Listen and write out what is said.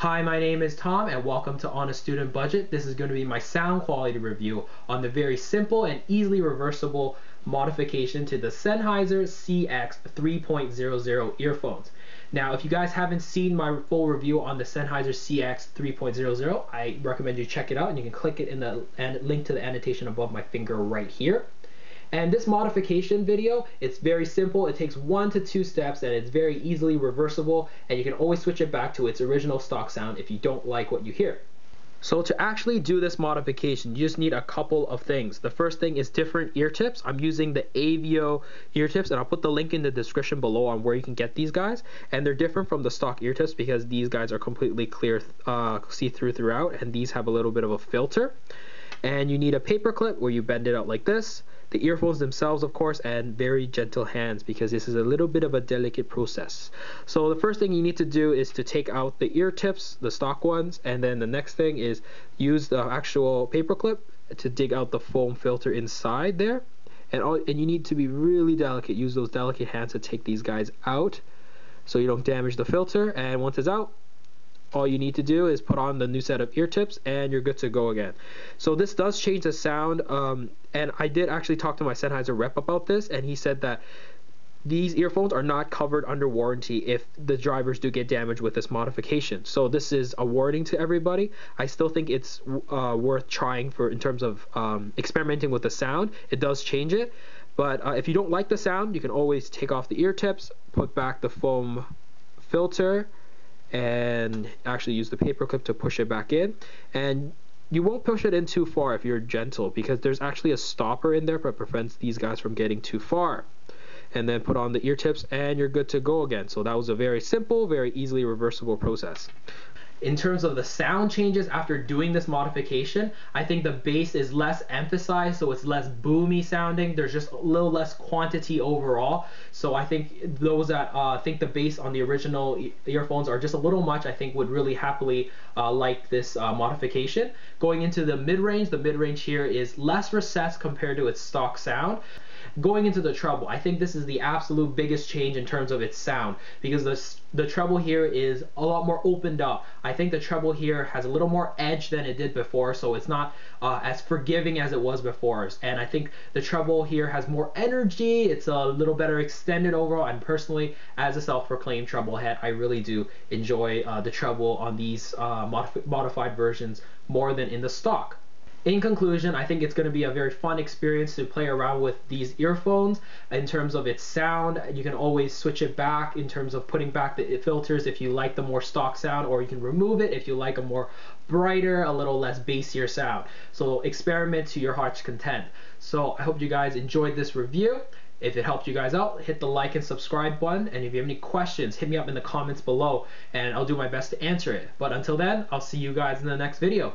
Hi, my name is Tom and welcome to On a Student Budget. This is going to be my sound quality review on the very simple and easily reversible modification to the Sennheiser CX 3.00 earphones. Now, if you guys haven't seen my full review on the Sennheiser CX 3.00, I recommend you check it out, and you can click it in the link to the annotation above my finger right here. And this modification video, it's very simple. It takes 1 to 2 steps and it's very easily reversible, and you can always switch it back to its original stock sound if you don't like what you hear. So to actually do this modification, you just need a couple of things. The first thing is different ear tips. I'm using the Avio ear tips, and I'll put the link in the description below on where you can get these guys. And they're different from the stock ear tips because these guys are completely clear, see-through throughout, and these have a little bit of a filter. And you need a paper clip where you bend it out like this, the earphones themselves, of course, and very gentle hands because this is a little bit of a delicate process. So the first thing you need to do is to take out the ear tips, the stock ones, and then the next thing is use the actual paper clip to dig out the foam filter inside there. And you need to be really delicate. Use those delicate hands to take these guys out so you don't damage the filter. And once it's out, all you need to do is put on the new set of ear tips and you're good to go again. So this does change the sound, and I did actually talk to my Sennheiser rep about this, and he said that these earphones are not covered under warranty if the drivers do get damaged with this modification. So this is a warning to everybody. I still think it's worth trying in terms of experimenting with the sound. It does change it, but if you don't like the sound, you can always take off the ear tips, put back the foam filter, and actually use the paper clip to push it back in. And you won't push it in too far if you're gentle, because there's actually a stopper in there that prevents these guys from getting too far. And then put on the ear tips and you're good to go again. So that was a very simple, very easily reversible process. In terms of the sound changes after doing this modification, I think the bass is less emphasized, so it's less boomy sounding. There's just a little less quantity overall. So I think those that think the bass on the original earphones are just a little much, I think would really happily like this modification. Going into the mid-range here is less recessed compared to its stock sound. Going into the treble, I think this is the absolute biggest change in terms of its sound, because the treble here is a lot more opened up. I think the treble here has a little more edge than it did before, so it's not as forgiving as it was before. And I think the treble here has more energy. It's a little better extended overall, and personally, as a self-proclaimed treble head, I really do enjoy the treble on these modified versions more than in the stock. In conclusion, I think it's going to be a very fun experience to play around with these earphones in terms of its sound. You can always switch it back in terms of putting back the filters if you like the more stock sound, or you can remove it if you like a more brighter, a little less bassier sound. So experiment to your heart's content. So I hope you guys enjoyed this review. If it helped you guys out, hit the like and subscribe button, and if you have any questions, hit me up in the comments below and I'll do my best to answer it. But until then, I'll see you guys in the next video.